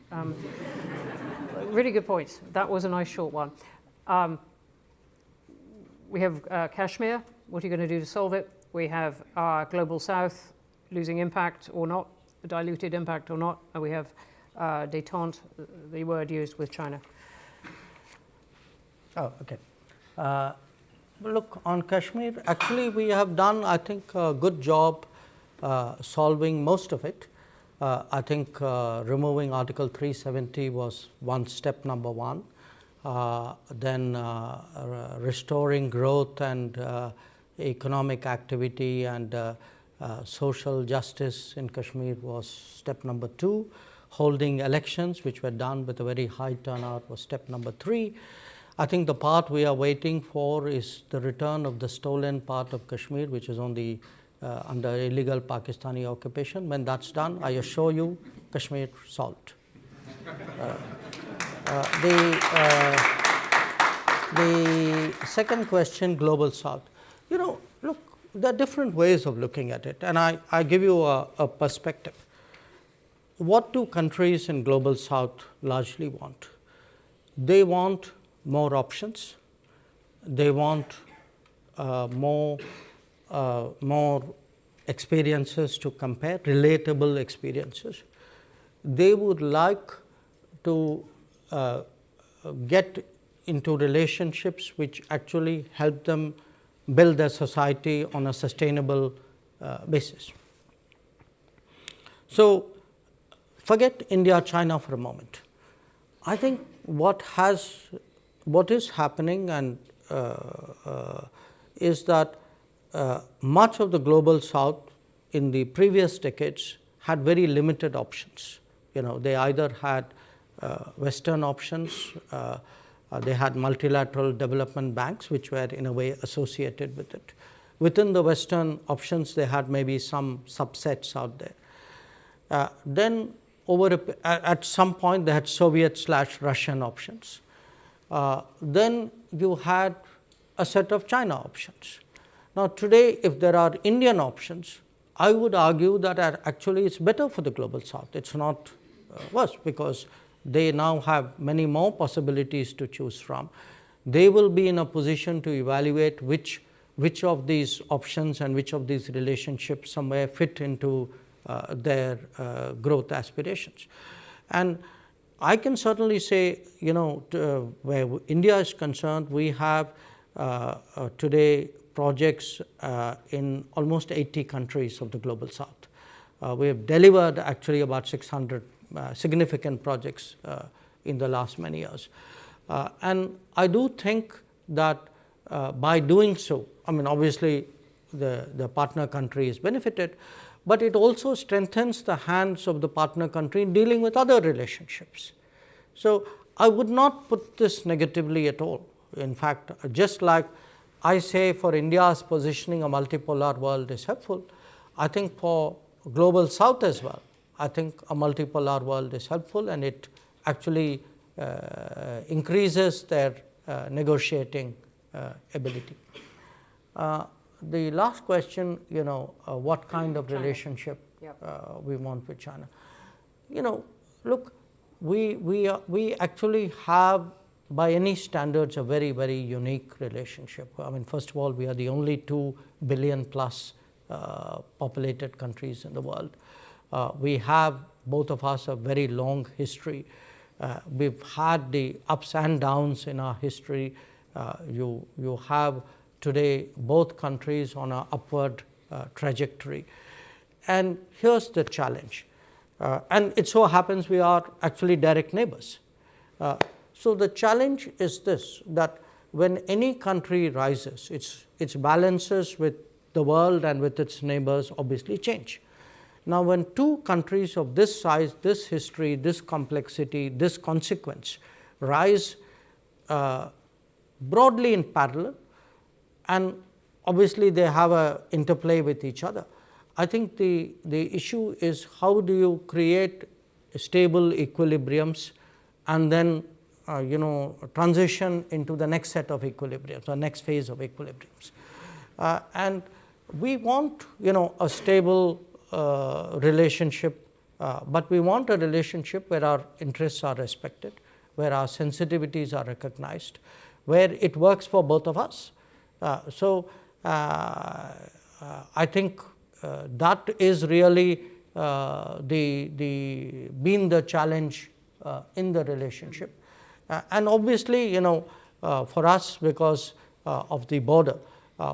Really good points. That was a nice short one. We have Kashmir. What are you going to do to solve it? We have Global South losing impact or not, diluted impact or not. And we have détente, the word used with China. Oh, okay. Look, on Kashmir, actually we have done, I think, a good job solving most of it. I think removing Article 370 was step number one. Then restoring growth and economic activity and social justice in Kashmir was step number 2. Holding elections, which were done with a very high turnout, was step number 3. I think the part we are waiting for is the return of the stolen part of Kashmir, which is on the under illegal Pakistani occupation. When that's done, I assure you, Kashmir solved. The second question, Global South. You know, look, there are different ways of looking at it, and I give you a perspective. What do countries in Global South largely want? They want more options. They want more experiences to compare, relatable experiences. They would like to get into relationships which actually help them build their society on a sustainable basis. So forget India, China for a moment. I think what is happening and is that much of the Global South in the previous decades had very limited options. You know, they either had Western options, they had multilateral development banks which were in a way associated with it. Within the Western options, they had maybe some subsets out there. Then at some point, they had Soviet/Russian options. Then you had a set of China options. Now today, if there are Indian options, I would argue that actually it's better for the Global South. It's not worse, because they now have many more possibilities to choose from. They will be in a position to evaluate which of these options and which of these relationships somewhere fit into their growth aspirations. And I can certainly say, you know, where India is concerned, we have today projects in almost 80 countries of the Global South. We have delivered actually about 600 significant projects in the last many years. And I do think that by doing so, I mean, obviously the partner country is benefited, but it also strengthens the hands of the partner country in dealing with other relationships. So, I would not put this negatively at all. In fact, just like I say for India's positioning a multipolar world is helpful, I think for global south as well, I think a multipolar world is helpful, and it actually increases their negotiating ability. The last question, what kind of relationship we want with China. Look, we actually have, by any standards, a very, very unique relationship. I mean, first of all, we are the only 2 billion plus populated countries in the world. We have, both of us, a very long history. We've had the ups and downs in our history. You have today both countries on an upward trajectory. And here's the challenge. And it so happens we are actually direct neighbors. So the challenge is this, that when any country rises, its balances with the world and with its neighbors obviously change. Now, when two countries of this size, this history, this complexity, this consequence rise broadly in parallel, and obviously they have an interplay with each other, I think the issue is how do you create stable equilibriums and then transition into the next set of equilibriums, or next phase of equilibriums. And we want a stable relationship, but we want a relationship where our interests are respected, where our sensitivities are recognized, where it works for both of us. So I think that is really been the challenge in the relationship. And obviously, for us, because of the border,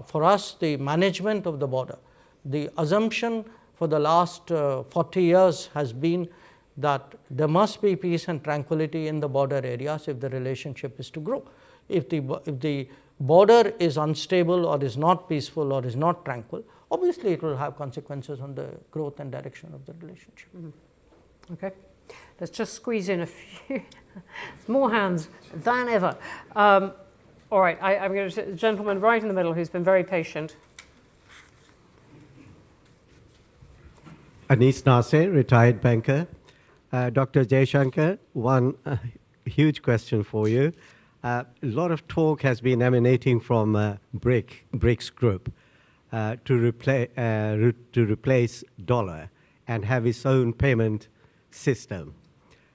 for us the management of the border, the assumption for the last 40 years has been that there must be peace and tranquility in the border areas if the relationship is to grow. If the border is unstable or is not peaceful or is not tranquil, obviously it will have consequences on the growth and direction of the relationship. Mm-hmm. Okay, let's just squeeze in a few more hands than ever. All right, I'm going to the gentleman right in the middle who's been very patient. Anis Nasser, retired banker. Dr. Jaishankar, one huge question for you. A lot of talk has been emanating from BRICS group to replace dollar and have its own payment system.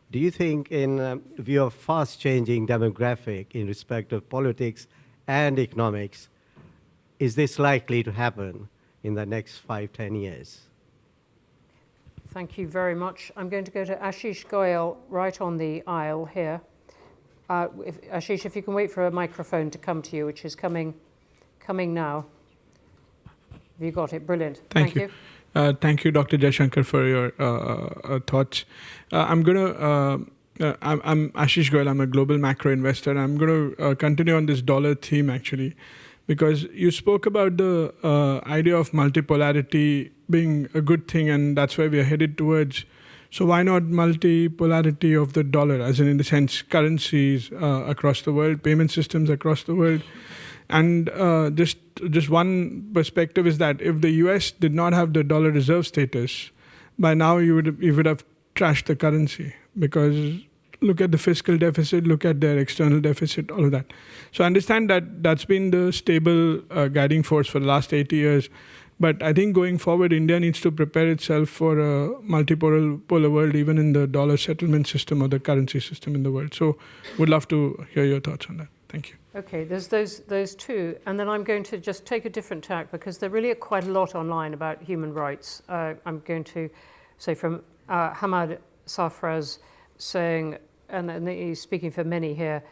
Do you think, in view of fast-changing demographic in respect of politics and economics, is this likely to happen in the next 5-10 years? Thank you very much. I'm going to go to Ashish Goyal right on the aisle here. Ashish, if you can wait for a microphone to come to you, which is coming now. Have you got it? Brilliant. Thank you. Thank you, Dr. Jaishankar, for your thoughts. I'm Ashish Goyal. I'm a global macro investor. I'm going to continue on this dollar theme, actually, because you spoke about the idea of multipolarity being a good thing, and that's where we are headed towards. So why not multipolarity of the dollar, as in the sense currencies across the world, payment systems across the world? And just one perspective is that if the US did not have the dollar reserve status, by now you would have trashed the currency, because look at the fiscal deficit, look at their external deficit, all of that. So I understand that that's been the stable guiding force for the last 80 years. But I think going forward, India needs to prepare itself for a multipolar world, even in the dollar settlement system or the currency system in the world. So would love to hear your thoughts on that. Thank you. Okay, there's those two. And then I'm going to just take a different tack, because there really are quite a lot online about human rights. I'm going to say from Hamad Safraz saying, and he's speaking for many here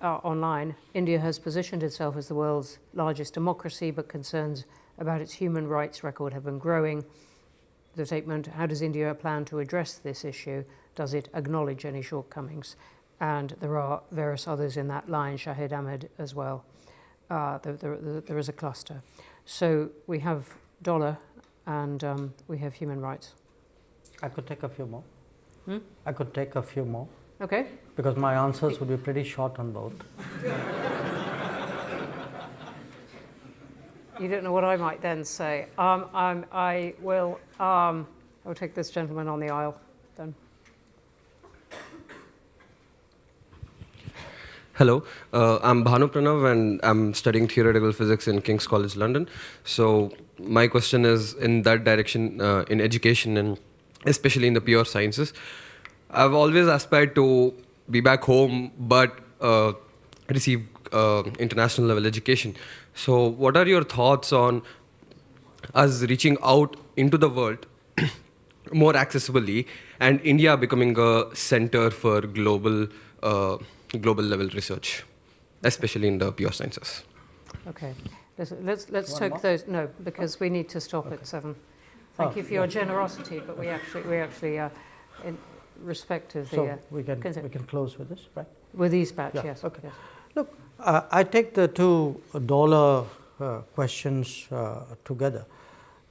online, India has positioned itself as the world's largest democracy, but concerns about its human rights record have been growing. The statement, how does India plan to address this issue? Does it acknowledge any shortcomings? And there are various others in that line, Shahid Ahmed as well. There is a cluster. So we have dollar and we have human rights. I could take a few more. Hmm? I could take a few more. Okay. Because my answers would be pretty short on both. You don't know what I might then say. I will take this gentleman on the aisle then. Hello, I'm Bhanu Pranav and I'm studying theoretical physics in King's College London. So my question is in that direction, in education and especially in the pure sciences. I've always aspired to be back home but receive international level education. So what are your thoughts on us reaching out into the world more accessibly and India becoming a center for global level research, especially in the pure sciences? Okay, let's take those. No, because we need to stop at 7. Thank you for your generosity, but we actually in respect of the. So we can close with this, right? With these batch, Yeah, yes. okay. Yes. Look, I take the two dollar questions together.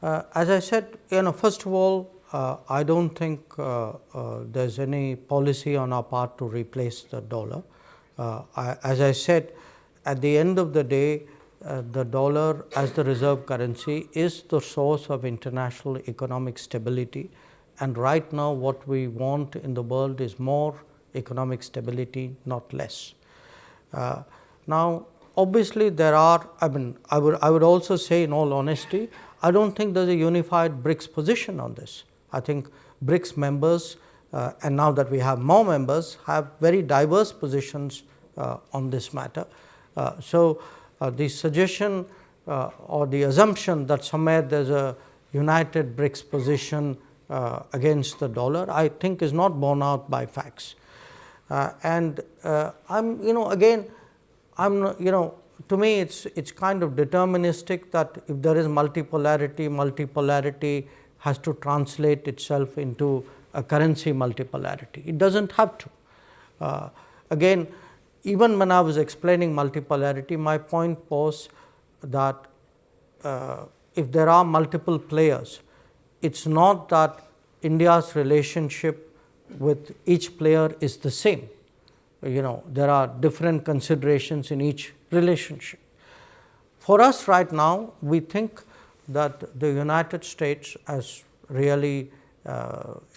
As I said, first of all, I don't think there's any policy on our part to replace the dollar. As I said, at the end of the day, the dollar as the reserve currency is the source of international economic stability. And right now, what we want in the world is more economic stability, not less. Now, obviously, there are. I would also say, in all honesty, I don't think there's a unified BRICS position on this. I think BRICS members, and now that we have more members, have very diverse positions on this matter. So the suggestion or the assumption that somewhere there's a united BRICS position against the dollar, I think is not borne out by facts. And to me, it's kind of deterministic that if there is multipolarity has to translate itself into a currency multipolarity. It doesn't have to. Again, even when I was explaining multipolarity, my point was that if there are multiple players, it's not that India's relationship with each player is the same. There are different considerations in each relationship. For us right now, we think that the United States, as really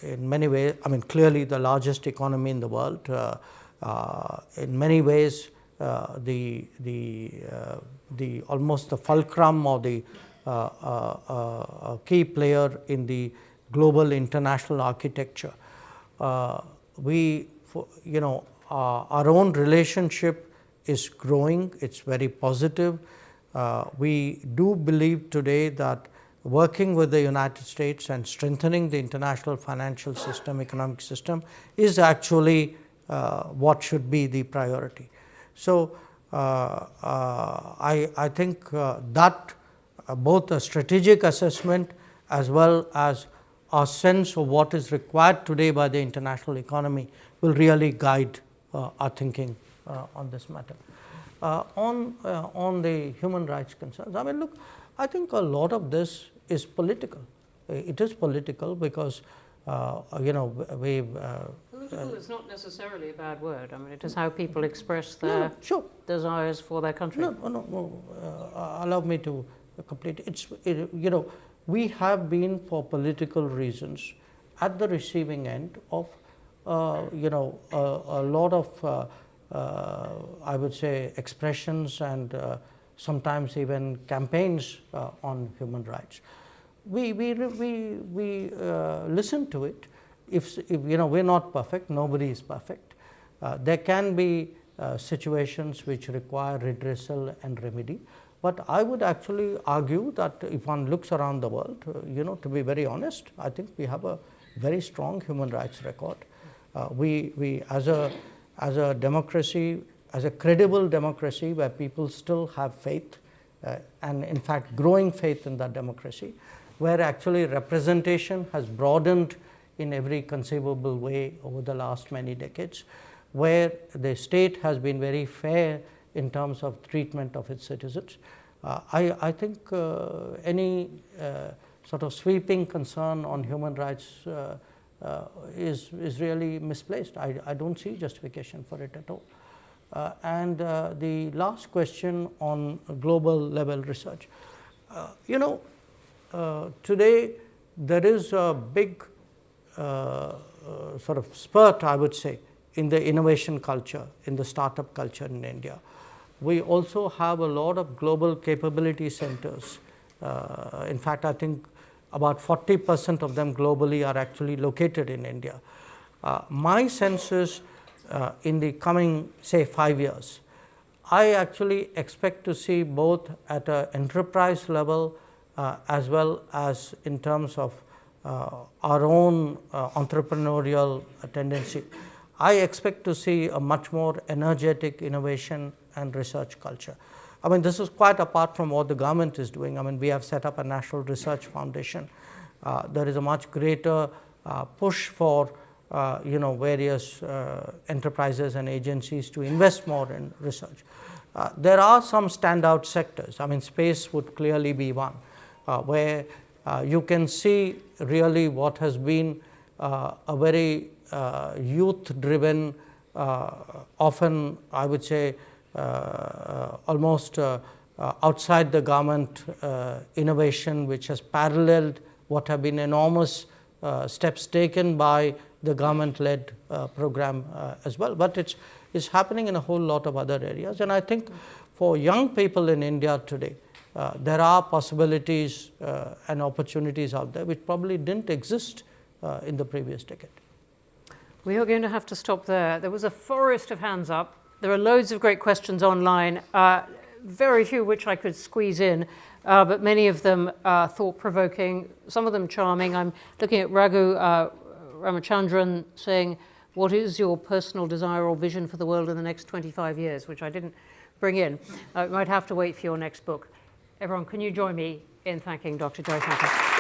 in many ways, clearly the largest economy in the world, in many ways the almost the fulcrum or the key player in the global international architecture. Our own relationship is growing, it's very positive. We do believe today that working with the United States and strengthening the international financial system, economic system is actually what should be the priority. So I think that both a strategic assessment as well as our sense of what is required today by the international economy will really guide our thinking on this matter. On the human rights concerns, look, I think a lot of this is political. It is political because political is not necessarily a bad word. It is how people express their desires for their country. No. Allow me to complete. We have been, for political reasons, at the receiving end of a lot of I would say expressions and sometimes even campaigns on human rights. We listen to it. If we're not perfect, nobody is perfect. There can be situations which require redressal and remedy. But I would actually argue that if one looks around the world, to be very honest, I think we have a very strong human rights record. We as a democracy, as a credible democracy where people still have faith and in fact growing faith in that democracy, where actually representation has broadened in every conceivable way over the last many decades, where the state has been very fair in terms of treatment of its citizens, I think any sort of sweeping concern on human rights is really misplaced. I don't see justification for it at all. And the last question on global level research. Today there is a big sort of spurt, I would say, in the innovation culture, in the startup culture in India. We also have a lot of global capability centers. In fact, I think about 40% of them globally are actually located in India. My sense is in the coming, say, 5 years, I actually expect to see both at an enterprise level as well as in terms of our own entrepreneurial tendency. I expect to see a much more energetic innovation and research culture. I mean, this is quite apart from what the government is doing. I mean, we have set up a National Research Foundation. There is a much greater push for various enterprises and agencies to invest more in research. There are some standout sectors. I mean, space would clearly be one, where you can see really what has been a very youth-driven, often I would say almost outside the government innovation, which has paralleled what have been enormous steps taken by the government-led program as well. But it's happening in a whole lot of other areas. And I think for young people in India today, there are possibilities and opportunities out there which probably didn't exist in the previous decade. We are going to have to stop there. There was a forest of hands up. There are loads of great questions online, very few which I could squeeze in, but many of them thought-provoking, some of them charming. I'm looking at Raghu Ramachandran saying, what is your personal desire or vision for the world in the next 25 years, which I didn't bring in. You might have to wait for your next book. Everyone, can you join me in thanking Dr. Jaishankar?